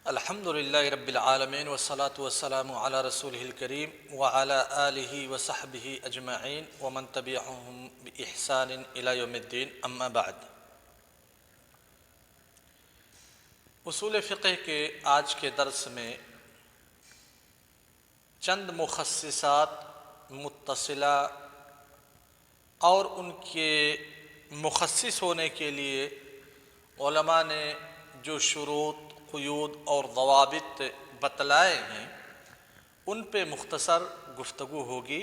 الحمدللہ رب العالمین والصلاة والسلام علی رسولہ الکریم وعلی آلہ وصحبہ اجمعین ومن تبعہم بإحسان الی یوم الدین اما بعد۔ اصول فقہ کے آج کے درس میں چند مخصصات متصلہ اور ان کے مخصص ہونے کے لیے علماء نے جو شروط، قیود اور ضوابط بتلائے ہیں ان پہ مختصر گفتگو ہوگی۔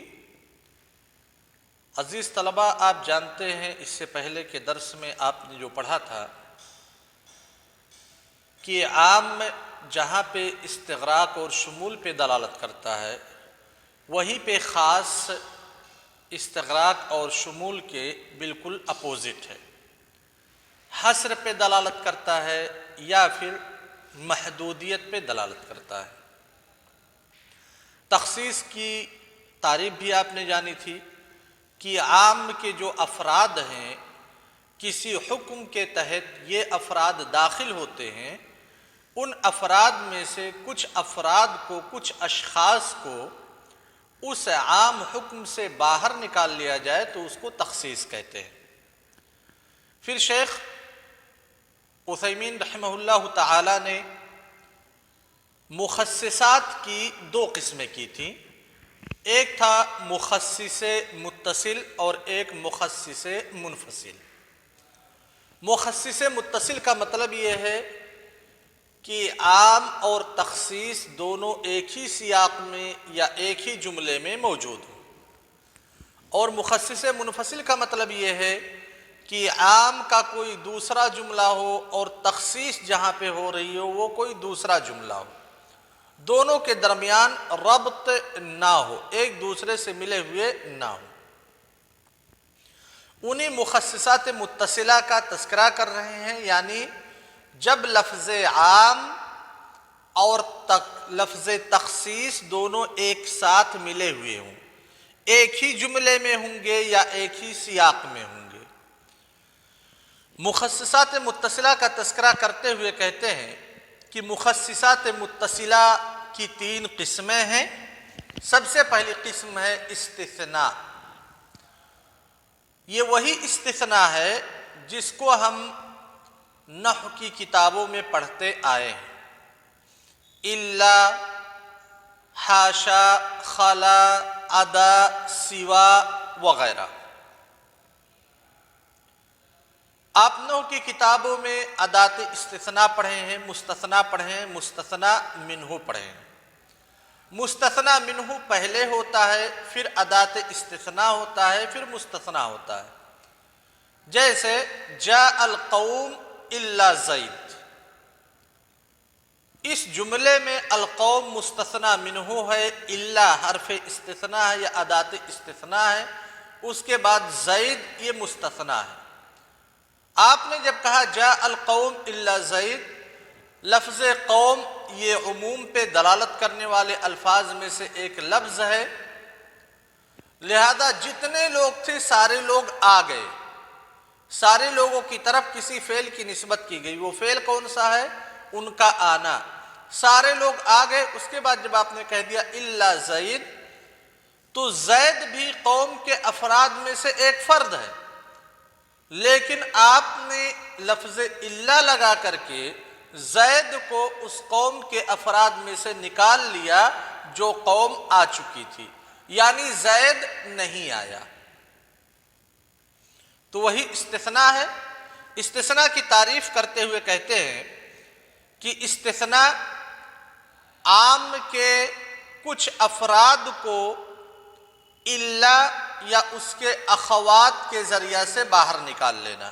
عزیز طلبہ، آپ جانتے ہیں اس سے پہلے کے درس میں آپ نے جو پڑھا تھا کہ عام جہاں پہ استغراق اور شمول پہ دلالت کرتا ہے وہیں پہ خاص استغراق اور شمول کے بالکل اپوزٹ ہے، حصر پہ دلالت کرتا ہے یا پھر محدودیت پہ دلالت کرتا ہے۔ تخصیص کی تعریف بھی آپ نے جانی تھی کہ عام کے جو افراد ہیں کسی حکم کے تحت یہ افراد داخل ہوتے ہیں، ان افراد میں سے کچھ افراد کو، کچھ اشخاص کو اس عام حکم سے باہر نکال لیا جائے تو اس کو تخصیص کہتے ہیں۔ پھر شیخ عثیمین رحمہ اللہ تعالی نے مخصصات کی دو قسمیں کی تھیں، ایک تھا مخصص متصل اور ایک مخصص منفصل۔ مخصص متصل کا مطلب یہ ہے کہ عام اور تخصیص دونوں ایک ہی سیاق میں یا ایک ہی جملے میں موجود ہوں، اور مخصص منفصل کا مطلب یہ ہے کہ عام کا کوئی دوسرا جملہ ہو اور تخصیص جہاں پہ ہو رہی ہو وہ کوئی دوسرا جملہ ہو، دونوں کے درمیان ربط نہ ہو، ایک دوسرے سے ملے ہوئے نہ ہو۔ انہی مخصصات متصلہ کا تذکرہ کر رہے ہیں، یعنی جب لفظ عام اور لفظ تخصیص دونوں ایک ساتھ ملے ہوئے ہوں، ایک ہی جملے میں ہوں گے یا ایک ہی سیاق میں ہوں گے۔ مخصصات متصلہ کا تذکرہ کرتے ہوئے کہتے ہیں کہ مخصصات متصلہ کی تین قسمیں ہیں۔ سب سے پہلی قسم ہے استثناء۔ یہ وہی استثناء ہے جس کو ہم نحو کی کتابوں میں پڑھتے آئے ہیں، الا، حاشا، خلا، عدا، سوا وغیرہ۔ آپ نحو کی کتابوں میں ادات استثناء پڑھے ہیں، مستثنیٰ پڑھے ہیں، مستثنیٰ منہ پڑھے ہیں۔ مستثنیٰ منہ پہلے ہوتا ہے، پھر ادات استثناء ہوتا ہے، پھر مستثنیٰ ہوتا ہے۔ جیسے جاء القوم الا زید، اس جملے میں القوم مستثنیٰ منہ ہے، الا حرف استثناء ہے یا ادات استثناء ہے، اس کے بعد زید یہ مستثنیٰ ہے۔ آپ نے جب کہا جاء القوم الا زید، لفظ قوم یہ عموم پہ دلالت کرنے والے الفاظ میں سے ایک لفظ ہے، لہذا جتنے لوگ تھے سارے لوگ آ گئے، سارے لوگوں کی طرف کسی فعل کی نسبت کی گئی۔ وہ فعل کون سا ہے؟ ان کا آنا۔ سارے لوگ آ گئے، اس کے بعد جب آپ نے کہہ دیا الا زید، تو زید بھی قوم کے افراد میں سے ایک فرد ہے، لیکن آپ نے لفظ الا لگا کر کے زید کو اس قوم کے افراد میں سے نکال لیا جو قوم آ چکی تھی، یعنی زید نہیں آیا، تو وہی استثناء ہے۔ استثناء کی تعریف کرتے ہوئے کہتے ہیں کہ استثناء عام کے کچھ افراد کو الا یا اس کے اخوات کے ذریعہ سے باہر نکال لینا۔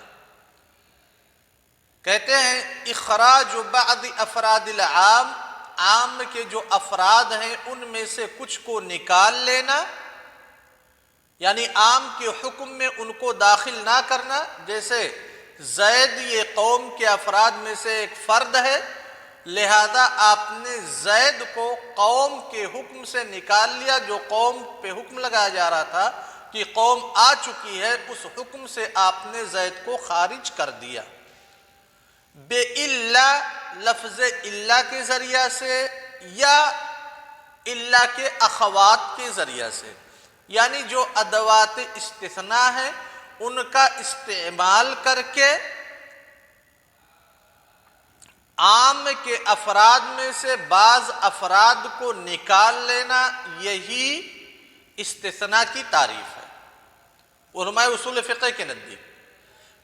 کہتے ہیں اخراج بعض افراد العام، عام کے جو افراد ہیں ان میں سے کچھ کو نکال لینا، یعنی عام کے حکم میں ان کو داخل نہ کرنا۔ جیسے زید یہ قوم کے افراد میں سے ایک فرد ہے، لہذا آپ نے زید کو قوم کے حکم سے نکال لیا، جو قوم پہ حکم لگایا جا رہا تھا کہ قوم آ چکی ہے، اس حکم سے آپ نے زید کو خارج کر دیا۔ بے الا لفظ الا کے ذریعہ سے یا الا کے اخوات کے ذریعہ سے، یعنی جو ادوات استثناء ہیں ان کا استعمال کر کے عام کے افراد میں سے بعض افراد کو نکال لینا، یہی استثناء کی تعریف ہے علماء اصول فقہ کے نزدیک۔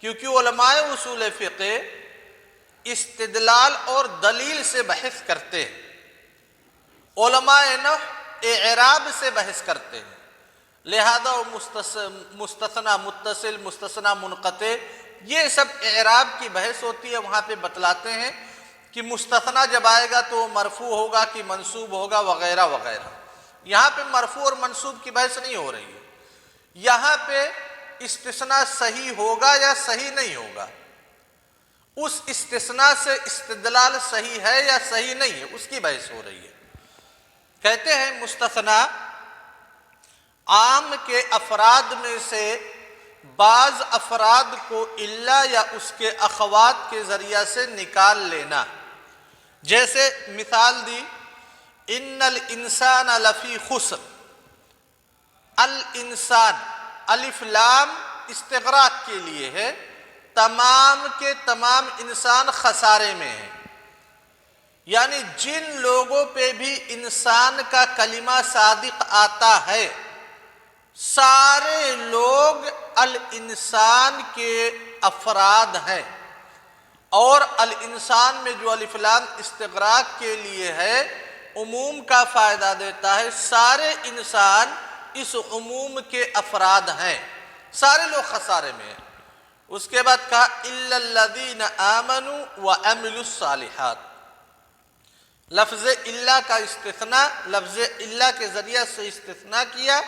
کیونکہ علماء اصول فقہ استدلال اور دلیل سے بحث کرتے ہیں، علماء نحو اعراب سے بحث کرتے ہیں، لہذا مستثنی متصل، مستثنی منقطع، یہ سب اعراب کی بحث ہوتی ہے۔ وہاں پہ بتلاتے ہیں کہ مستثنی جب آئے گا تو مرفوع ہوگا کہ منصوب ہوگا وغیرہ وغیرہ۔ یہاں پہ مرفوع اور منصوب کی بحث نہیں ہو رہی ہے، یہاں پہ استثناء صحیح ہوگا یا صحیح نہیں ہوگا، اس استثناء سے استدلال صحیح ہے یا صحیح نہیں ہے، اس کی بحث ہو رہی ہے۔ کہتے ہیں مستثنی عام کے افراد میں سے بعض افراد کو الا یا اس کے اخوات کے ذریعہ سے نکال لینا۔ جیسے مثال دی، ان الانسان لفی خسر، الانسان الف لام استغراق کے لیے ہے، تمام کے تمام انسان خسارے میں ہیں، یعنی جن لوگوں پہ بھی انسان کا کلمہ صادق آتا ہے سارے لوگ الانسان کے افراد ہیں، اور الانسان میں جو الف لام استغراق کے لیے ہے عموم کا فائدہ دیتا ہے، سارے انسان اس عموم کے افراد ہیں، سارے لوگ خسارے میں ہیں۔ اس کے بعد کہا الا الذین آمنوا وعملوا الصالحات، لفظ الا کا استثناء لفظ الا کے ذریعہ سے استثناء کیا،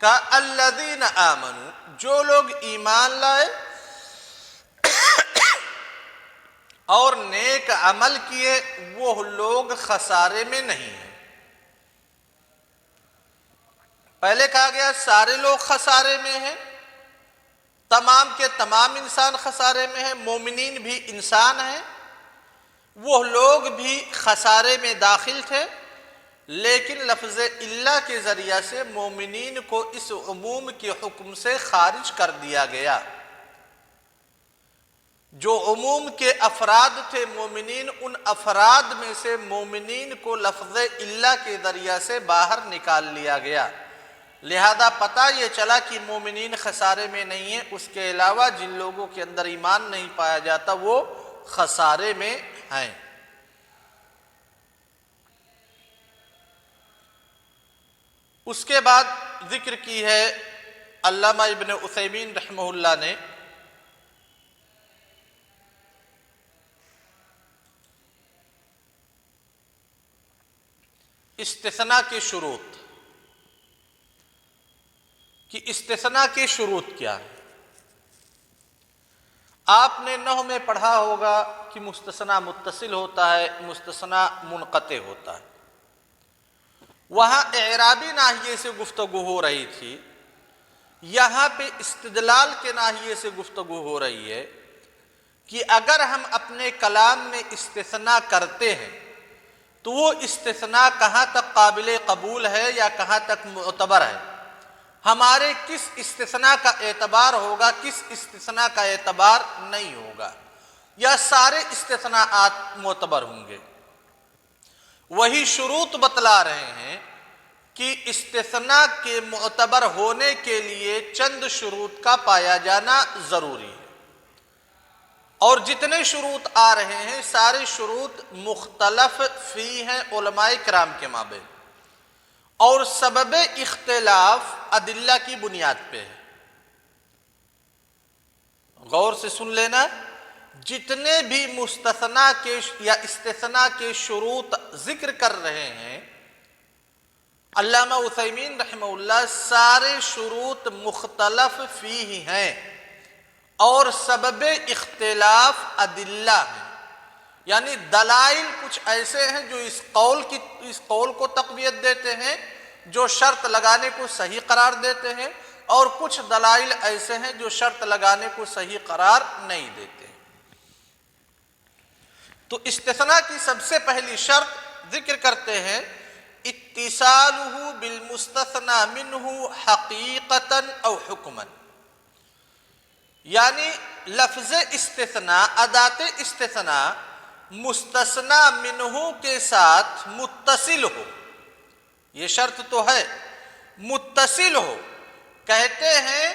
کہا الذین آمنوا، جو لوگ ایمان لائے اور نیک عمل کیے وہ لوگ خسارے میں نہیں ہیں۔ پہلے کہا گیا سارے لوگ خسارے میں ہیں، تمام کے تمام انسان خسارے میں ہیں، مومنین بھی انسان ہیں، وہ لوگ بھی خسارے میں داخل تھے، لیکن لفظ الا کے ذریعہ سے مومنین کو اس عموم کے حکم سے خارج کر دیا گیا۔ جو عموم کے افراد تھے مومنین، ان افراد میں سے مومنین کو لفظ الا کے ذریعہ سے باہر نکال لیا گیا، لہذا پتہ یہ چلا کہ مومنین خسارے میں نہیں ہیں، اس کے علاوہ جن لوگوں کے اندر ایمان نہیں پایا جاتا وہ خسارے میں ہیں۔ اس کے بعد ذکر کی ہے علامہ ابن عثیمین رحمہ اللہ نے، استثناء کے شروط، کہ استثناء کے شروط کیا ہے۔ آپ نے نحو میں پڑھا ہوگا کہ مستثنیٰ متصل ہوتا ہے، مستثنیٰ منقطع ہوتا ہے۔ وہاں اعرابی ناحیے سے گفتگو ہو رہی تھی، یہاں پہ استدلال کے ناحیے سے گفتگو ہو رہی ہے کہ اگر ہم اپنے کلام میں استثناء کرتے ہیں تو وہ استثناء کہاں تک قابل قبول ہے یا کہاں تک معتبر ہے، ہمارے کس استثناء کا اعتبار ہوگا، کس استثناء کا اعتبار نہیں ہوگا، یا سارے استثناءات معتبر ہوں گے۔ وہی شروط بتلا رہے ہیں کہ استثناء کے معتبر ہونے کے لیے چند شروط کا پایا جانا ضروری ہے، اور جتنے شروط آ رہے ہیں سارے شروط مختلف فی ہیں علماء کرام کے مابین، اور سبب اختلاف ادلہ کی بنیاد پہ ہے۔ غور سے سن لینا، جتنے بھی مستثنیٰ کے یا استثناء کے شروط ذکر کر رہے ہیں علامہ عثیمین رحمہ اللہ، سارے شروط مختلف فیہ ہیں اور سبب اختلاف ادلہ ہیں، یعنی دلائل کچھ ایسے ہیں جو اس قول کو تقویت دیتے ہیں، جو شرط لگانے کو صحیح قرار دیتے ہیں، اور کچھ دلائل ایسے ہیں جو شرط لگانے کو صحیح قرار نہیں دیتے ہیں۔ تو استثناء کی سب سے پہلی شرط ذکر کرتے ہیں اتصالہ بالمستثنى منہ حقیقتا او حکما، یعنی لفظ استثناء، اداة استثناء مستثنی منہ کے ساتھ متصل ہو، یہ شرط تو ہے، متصل ہو، کہتے ہیں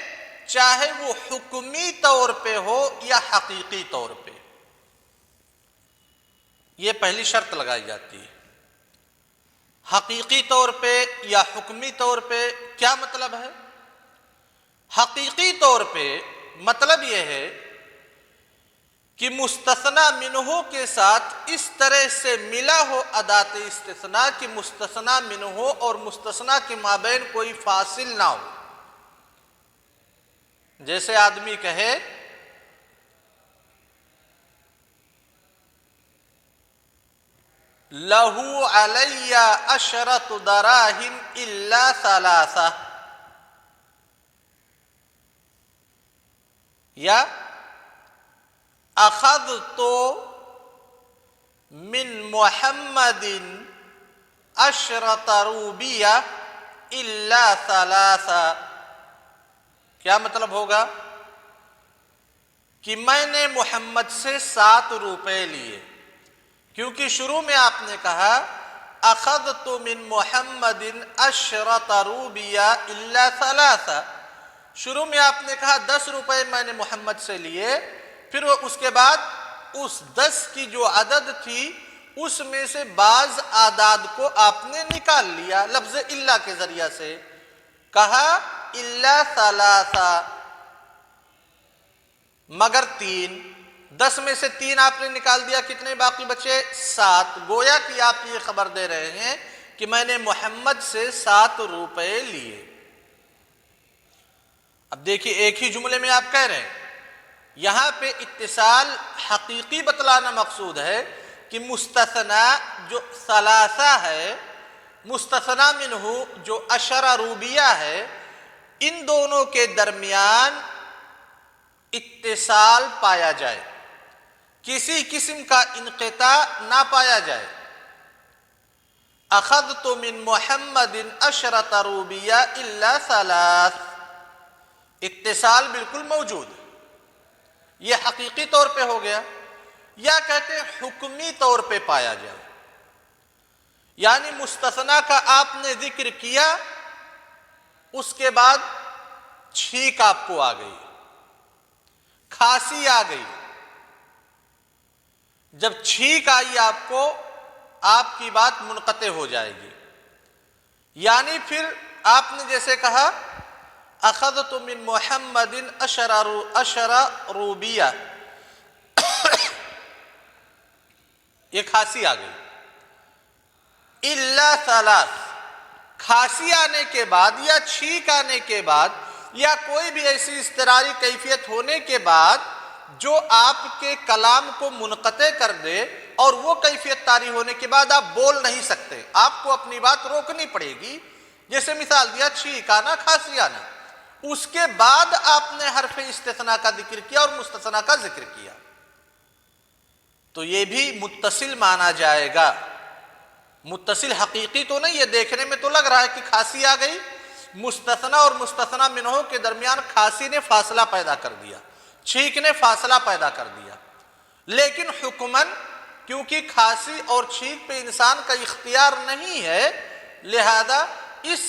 چاہے وہ حکمی طور پہ ہو یا حقیقی طور پہ، یہ پہلی شرط لگائی جاتی ہے۔ حقیقی طور پہ یا حکمی طور پہ کیا مطلب ہے؟ حقیقی طور پہ مطلب یہ ہے کہ مستثنی منہ کے ساتھ اس طرح سے ملا ہو اداة استثناء کہ مستثنی منہ اور مستثنی کے مابین کوئی فاصل نہ ہو۔ جیسے آدمی کہے لہو علی عشرۃ دراہم الا ثلاثہ، یا اخذت من محمد عشرۃ روبیہ الا ثلاثہ، کیا مطلب ہوگا کہ میں نے محمد سے 7 روپے لیے، کیونکہ شروع میں آپ نے کہا اخذت من محمد عشرۃ روبیہ الا ثلاثہ، شروع میں آپ نے کہا 10 روپے میں نے محمد سے لیے، پھر اس کے بعد اس 10 کی جو عدد تھی اس میں سے بعض اعداد کو آپ نے نکال لیا لفظ الا کے ذریعہ سے، کہا الا ثلاثہ، مگر 3، 10 میں سے 3 آپ نے نکال دیا، کتنے باقی بچے؟ 7۔ گویا کہ آپ یہ خبر دے رہے ہیں کہ میں نے محمد سے 7 روپے لیے۔ اب دیکھیے ایک ہی جملے میں آپ کہہ رہے ہیں، یہاں پہ اتصال حقیقی بتلانا مقصود ہے کہ مستثنی جو ثلاثہ ہے، مستثنی منہ جو عشرہ روبیہ ہے، ان دونوں کے درمیان اتصال پایا جائے، کسی قسم کا انقطاع نہ پایا جائے۔ اخذت من محمد عشرۃ روبیہ الا ثلاث، اتصال بالکل موجود ہے، یہ حقیقی طور پہ ہو گیا۔ یا کہتے ہیں حکمی طور پہ پایا جائے، یعنی مستثنی کا آپ نے ذکر کیا، اس کے بعد چھینک آپ کو آ گئی، کھانسی آ گئی، جب چھینک آئی آپ کو، آپ کی بات منقطع ہو جائے گی۔ یعنی پھر آپ نے جیسے کہا اخذت من محمد عشرہ روبیہ، یہ کھانسی آ گئی، الا ثلاث، کھانسی آنے کے بعد یا چھینک آنے کے بعد یا کوئی بھی ایسی اضطراری کیفیت ہونے کے بعد جو آپ کے کلام کو منقطع کر دے، اور وہ کیفیت طاری ہونے کے بعد آپ بول نہیں سکتے، آپ کو اپنی بات روکنی پڑے گی۔ جیسے مثال دیا چھینک آنا، کھانسی آنا، اس کے بعد آپ نے حرف استثناء کا ذکر کیا اور مستثنی کا ذکر کیا، تو یہ بھی متصل مانا جائے گا۔ متصل حقیقی تو نہیں، یہ دیکھنے میں تو لگ رہا ہے کہ کھانسی آ گئی، مستثنی اور مستثنی منہ کے درمیان کھانسی نے فاصلہ پیدا کر دیا، چھینک نے فاصلہ پیدا کر دیا، لیکن حکماً کیونکہ کھانسی اور چھینک پہ انسان کا اختیار نہیں ہے، لہذا اس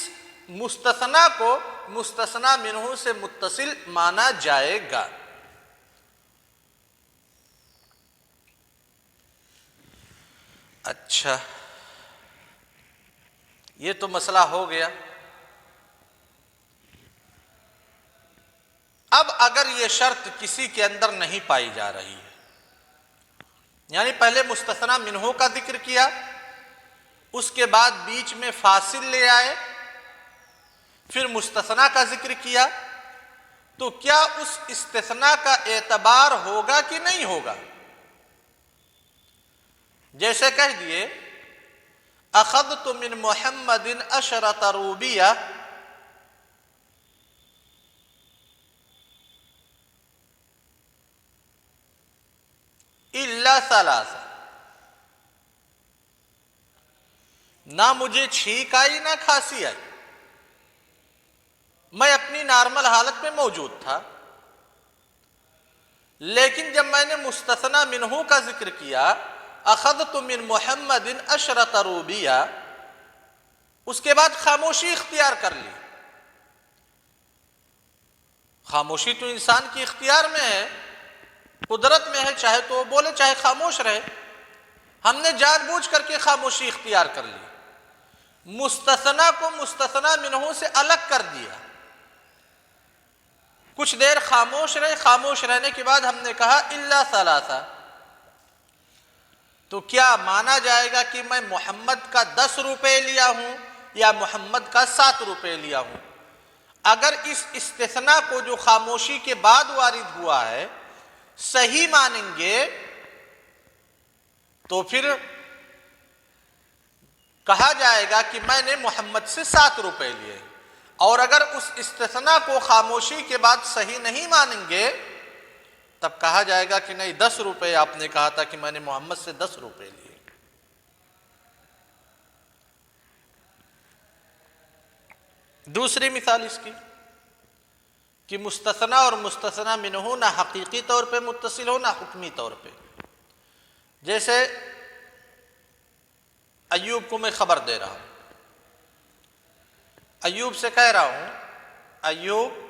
مستثنی کو مستثنی منہ سے متصل مانا جائے گا۔ اچھا، یہ تو مسئلہ ہو گیا۔ اب اگر یہ شرط کسی کے اندر نہیں پائی جا رہی ہے، یعنی پہلے مستثنی منہ کا ذکر کیا، اس کے بعد بیچ میں فاصل لے آئے، پھر مستثنی کا ذکر کیا، تو کیا اس استثناء کا اعتبار ہوگا کہ نہیں ہوگا؟ جیسے کہہ دیے اخذت من محمد عشرۃ روبیہ، الا ثلاثہ، نہ مجھے چھینک آئی نہ کھانسی آئی، میں اپنی نارمل حالت میں موجود تھا، لیکن جب میں نے مستثنی منہ کا ذکر کیا، اخذت من محمد عشرۃ روبیہ، اس کے بعد خاموشی اختیار کر لی۔ خاموشی تو انسان کی اختیار میں ہے، قدرت میں ہے، چاہے تو وہ بولے چاہے خاموش رہے۔ ہم نے جان بوجھ کر کے خاموشی اختیار کر لی، مستثنی کو مستثنی منہ سے الگ کر دیا، کچھ دیر خاموش رہے، خاموش رہنے کے بعد ہم نے کہا الا ثلاثہ، تو کیا مانا جائے گا کہ میں محمد کا 10 روپے لیا ہوں یا محمد کا 7 روپے لیا ہوں؟ اگر اس استثناء کو جو خاموشی کے بعد وارد ہوا ہے صحیح مانیں گے تو پھر کہا جائے گا کہ میں نے محمد سے 7 روپے لیے، اور اگر اس استثناء کو خاموشی کے بعد صحیح نہیں مانیں گے تب کہا جائے گا کہ نہیں 10 روپے آپ نے کہا تھا کہ میں نے محمد سے 10 روپے لیے۔ دوسری مثال اس کی کہ مستثنی اور مستثنی منہ نہ حقیقی طور پہ متصل ہو نہ حکمی طور پہ۔ جیسے ایوب کو میں خبر دے رہا ہوں، ایوب سے کہہ رہا ہوں ایوب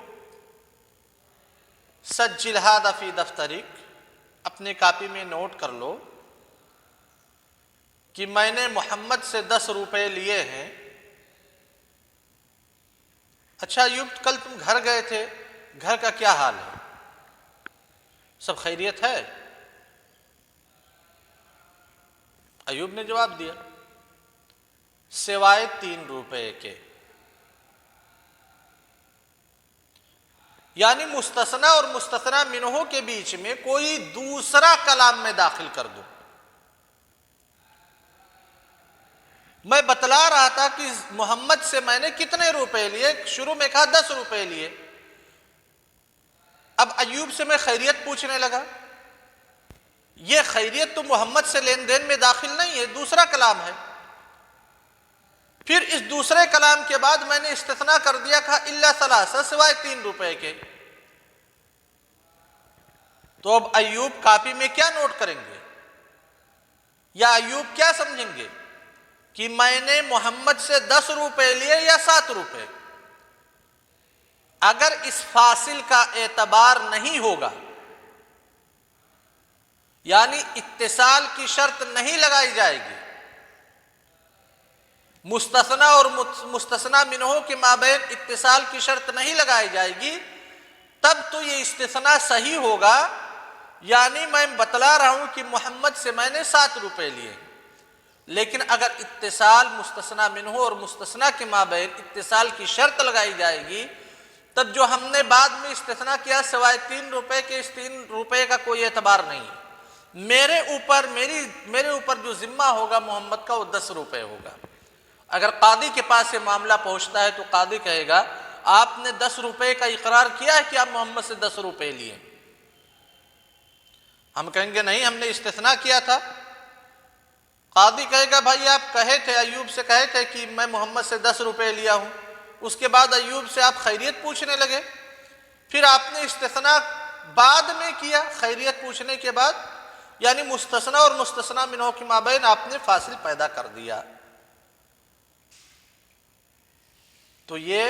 سجل ھذا فی دفترک، اپنے کاپی میں نوٹ کر لو کہ میں نے محمد سے 10 روپے لیے ہیں۔ اچھا ایوب کل تم گھر گئے تھے، گھر کا کیا حال ہے؟ سب خیریت ہے؟ ایوب نے جواب دیا سوائے 3 روپے کے، یعنی مستثنی اور مستثنی منہ کے بیچ میں کوئی دوسرا کلام میں داخل کر دو۔ میں بتلا رہا تھا کہ محمد سے میں نے کتنے روپے لیے، شروع میں کہا 10 روپے لیے، اب ایوب سے میں خیریت پوچھنے لگا، یہ خیریت تو محمد سے لین دین میں داخل نہیں ہے، دوسرا کلام ہے۔ پھر اس دوسرے کلام کے بعد میں نے استثناء کر دیا، کہا الا ثلاثہ، سوائے 3 روپے کے۔ تو اب ایوب کاپی میں کیا نوٹ کریں گے، یا ایوب کیا سمجھیں گے کہ میں نے محمد سے 10 روپے لیے یا 7 روپے؟ اگر اس فاصل کا اعتبار نہیں ہوگا، یعنی اتصال کی شرط نہیں لگائی جائے گی، مستثنی اور مستثنی منہ کے مابین اتصال کی شرط نہیں لگائی جائے گی، تب تو یہ استثناء صحیح ہوگا، یعنی میں بتلا رہا ہوں کہ محمد سے میں نے 7 روپے لیے۔ لیکن اگر اتصال مستثنی منہ اور مستثنی کے مابین اتصال کی شرط لگائی جائے گی، تب جو ہم نے بعد میں استثناء کیا سوائے 3 روپے کے، اس 3 روپے کا کوئی اعتبار نہیں ہے، میرے اوپر جو ذمہ ہوگا محمد کا وہ 10 روپے ہوگا۔ اگر قاضی کے پاس یہ معاملہ پہنچتا ہے تو قاضی کہے گا آپ نے 10 روپے کا اقرار کیا ہے کہ آپ محمد سے 10 روپے لیے؟ ہم کہیں گے نہیں، ہم نے استثناء کیا تھا۔ قاضی کہے گا بھائی آپ کہے تھے، ایوب سے کہے تھے کہ میں محمد سے 10 روپے لیا ہوں، اس کے بعد ایوب سے آپ خیریت پوچھنے لگے، پھر آپ نے استثناء بعد میں کیا خیریت پوچھنے کے بعد، یعنی مستثنی اور مستثنی منہ کے مابین آپ نے فاصل پیدا کر دیا۔ تو یہ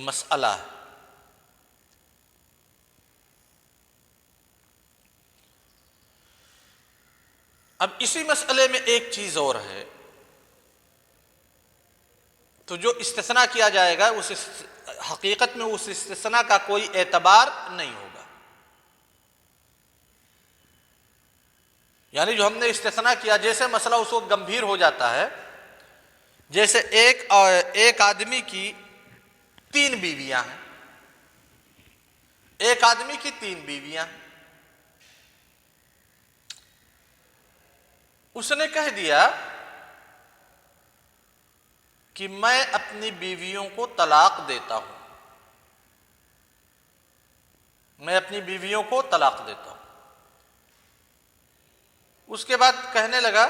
مسئلہ ہے۔ اب اسی مسئلے میں ایک چیز اور ہے، تو جو استثناء کیا جائے گا اس حقیقت میں اس استثناء کا کوئی اعتبار نہیں ہوگا، یعنی جو ہم نے استثناء کیا، جیسے مسئلہ اس وقت گمبھیر ہو جاتا ہے، جیسے ایک آدمی کی 3 بیویاں ہیں، ایک آدمی کی 3 بیویاں، اس نے کہہ دیا کہ میں اپنی بیویوں کو طلاق دیتا ہوں، میں اپنی بیویوں کو طلاق دیتا ہوں۔ اس کے بعد کہنے لگا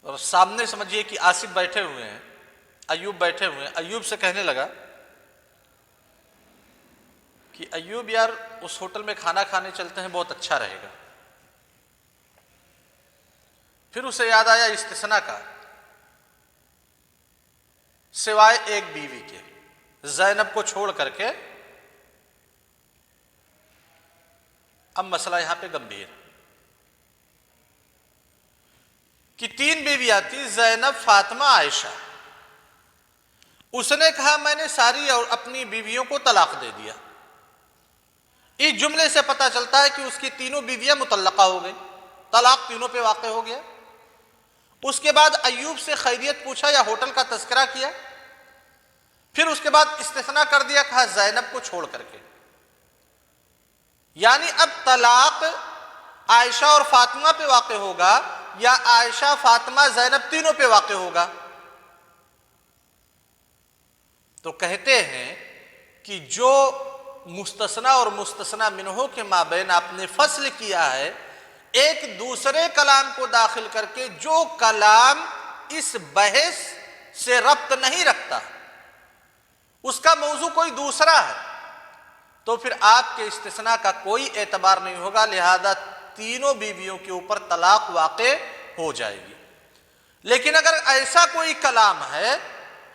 اور سامنے سمجھیے کہ آصف بیٹھے ہوئے ہیں، ایوب بیٹھے ہوئے ہیں، ایوب سے کہنے لگا کہ ایوب یار اس ہوٹل میں کھانا کھانے چلتے ہیں، بہت اچھا رہے گا۔ پھر اسے یاد آیا استثناء کا، سوائے ایک بیوی کے، زینب کو چھوڑ کر کے۔ اب مسئلہ یہاں پہ گمبھیر کہ 3 بیویاں تھیں، زینب، فاطمہ، عائشہ۔ اس نے کہا میں نے ساری اور اپنی بیویوں کو طلاق دے دیا۔ اس جملے سے پتہ چلتا ہے کہ اس کی تینوں بیویاں مطلقہ ہو گئی، طلاق تینوں پہ واقع ہو گیا۔ اس کے بعد ایوب سے خیریت پوچھا یا ہوٹل کا تذکرہ کیا، پھر اس کے بعد استثناء کر دیا، کہا زینب کو چھوڑ کر کے۔ یعنی اب طلاق عائشہ اور فاطمہ پہ واقع ہوگا یا عائشہ، فاطمہ، زینب تینوں پہ واقع ہوگا؟ تو کہتے ہیں کہ جو مستثنی اور مستثنی منہ کے مابین آپ نے فصل کیا ہے، ایک دوسرے کلام کو داخل کر کے، جو کلام اس بحث سے ربط نہیں رکھتا، اس کا موضوع کوئی دوسرا ہے، تو پھر آپ کے استثناء کا کوئی اعتبار نہیں ہوگا، لہذا تینوں بیویوں کے اوپر طلاق واقع ہو جائے گی۔ لیکن اگر ایسا کوئی کلام ہے،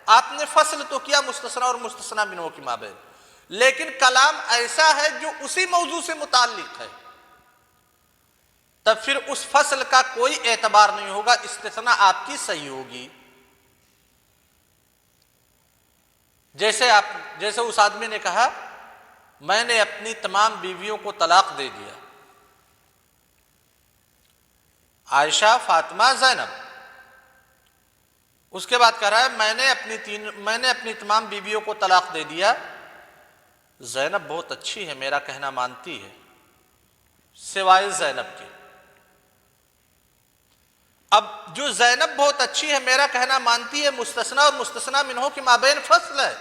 آپ نے فصل تو کیا مستثنی اور مستثنی منہ کے مابین، لیکن کلام ایسا ہے جو اسی موضوع سے متعلق ہے، تب پھر اس فصل کا کوئی اعتبار نہیں ہوگا، استثناء آپ کی صحیح ہوگی۔ جیسے اس آدمی نے کہا میں نے اپنی تمام بیویوں کو طلاق دے دیا، عائشہ، فاطمہ، زینب۔ اس کے بعد کہہ رہا ہے میں نے اپنی تمام بیویوں کو طلاق دے دیا، زینب بہت اچھی ہے، میرا کہنا مانتی ہے، سوائے زینب کے۔ اب جو زینب بہت اچھی ہے، میرا کہنا مانتی ہے، مستثنی اور مستثنی منہ کے مابین فصل ہے،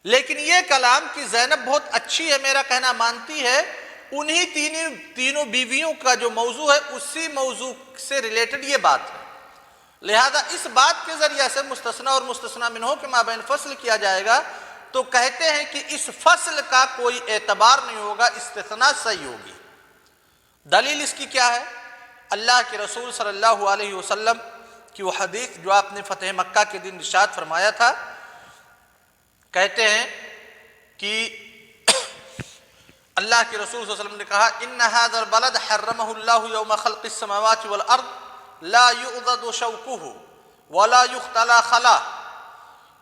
لیکن یہ کلام کہ زینب بہت اچھی ہے، میرا کہنا مانتی ہے، انہی تینوں بیویوں کا جو موضوع ہے اسی موضوع سے ریلیٹڈ یہ بات ہے، لہذا اس بات کے ذریعے سے مستثنی اور مستثنی منہ کے مابین فصل کیا جائے گا۔ تو کہتے ہیں کہ اس فصل کا کوئی اعتبار نہیں ہوگا، استثناء صحیح ہوگی۔ دلیل اس کی کیا ہے؟ اللہ کے رسول صلی اللہ علیہ وسلم کی وہ حدیث جو آپ نے فتح مکہ کے دن ارشاد فرمایا تھا، کہتے ہیں کہ اللہ کے رسول صلی اللہ علیہ وسلم نے کہا ان هذا البلد حرمه الله يوم خلق السماوات والارض لا يؤضد شوكه ولا يختلى خلا،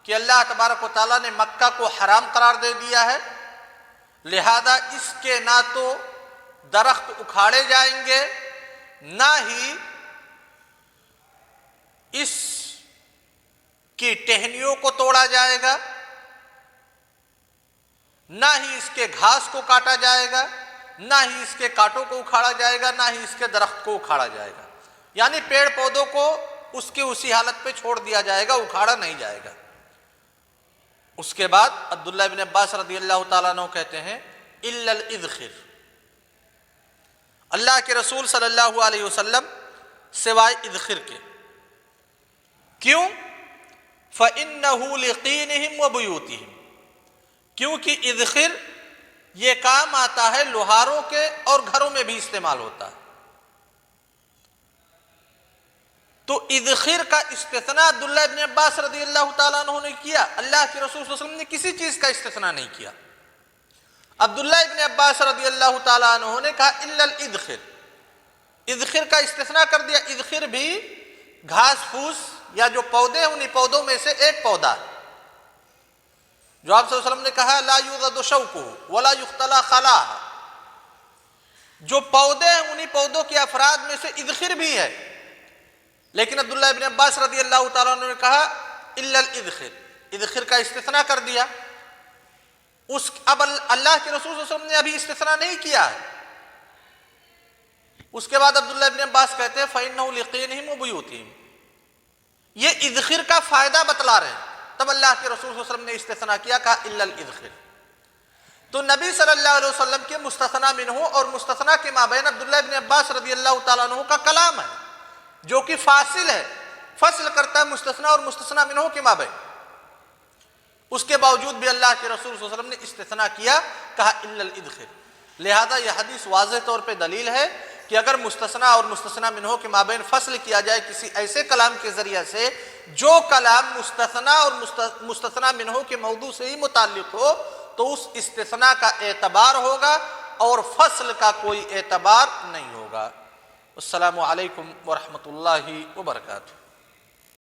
کہ اللہ تبارک و تعالیٰ نے مکہ کو حرام قرار دے دیا ہے، لہذا اس کے نہ تو درخت اکھاڑے جائیں گے، نہ ہی اس کی ٹہنیوں کو توڑا جائے گا، نہ ہی اس کے گھاس کو کاٹا جائے گا، نہ ہی اس کے کانٹوں کو اکھاڑا جائے گا، نہ ہی اس کے درخت کو اکھاڑا جائے گا۔ یعنی پیڑ پودوں کو اس کے اسی حالت پہ چھوڑ دیا جائے گا، اکھاڑا نہیں جائے گا۔ اس کے بعد عبداللہ بن عباس رضی اللہ تعالیٰ عنہ کہتے ہیں الا الاذخر، اللہ کے رسول صلی اللہ علیہ وسلم سوائے اذخر کے۔ کیوں؟ فإنہ لقینہم وبیوتہم، کیونکہ اذخر یہ کام آتا ہے لوہاروں کے اور گھروں میں بھی استعمال ہوتا ہے۔ تو اذخر کا استثناء عبداللہ ابن عباس رضی اللہ تعالیٰ عنہ نے کیا، اللہ کے رسول صلی اللہ علیہ وسلم نے کسی چیز کا استثناء نہیں کیا۔ عبداللہ ابن عباس رضی اللہ تعالیٰ عنہ نے کہا الا الاذخر، اذخر کا استثناء کر دیا۔ اذخر بھی گھاس پھوس یا جو پودے ہیں انہی پودوں میں سے ایک پودا ہے، جو آپ صلی اللہ علیہ وسلم نے کہا لا یوضد شوکہ ولا یختلی خلاہ، جو پودے ہیں انہی پودوں کے افراد میں سے اذخر بھی ہے، لیکن عبداللہ ابن عباس رضی اللہ تعالیٰ عنہ نے کہا الا الاذخر، اذخر کا استثناء کر دیا۔ اب اللہ کے رسول صلی اللہ علیہ وسلم نے ابھی استثناء نہیں کیا ہے۔ اس کے بعد عبداللہ ابن عباس کہتے ہیں فإنہ لقینہم وبیوتہم، یہ اذخر کا فائدہ بتلا رہے ہیں، تب اللہ کے رسول صلی اللہ علیہ وسلم نے استثناء کیا، کہا الا الاذخر۔ تو نبی صلی اللہ علیہ وسلم کے مستثنی منہ اور مستثنی کے مابین عبداللہ ابن عباس رضی اللہ تعالیٰ عنہ کا کلام ہے، جو کہ فاصل ہے، فصل کرتا ہے مستثنا اور مستثنا منہ کے مابین، اس کے باوجود بھی اللہ کے رسول صلی اللہ علیہ وسلم نے استثناء کیا، کہا الا الادخر۔ لہذا یہ حدیث واضح طور پہ دلیل ہے کہ اگر مستثنا اور مستثنا منہ کے مابین فصل کیا جائے کسی ایسے کلام کے ذریعے سے جو کلام مستثنا اور مستثنا منہ کے موضوع سے ہی متعلق ہو، تو اس استثناء کا اعتبار ہوگا اور فصل کا کوئی اعتبار نہیں ہوگا۔ السلام علیکم ورحمۃ اللہ وبرکاتہ۔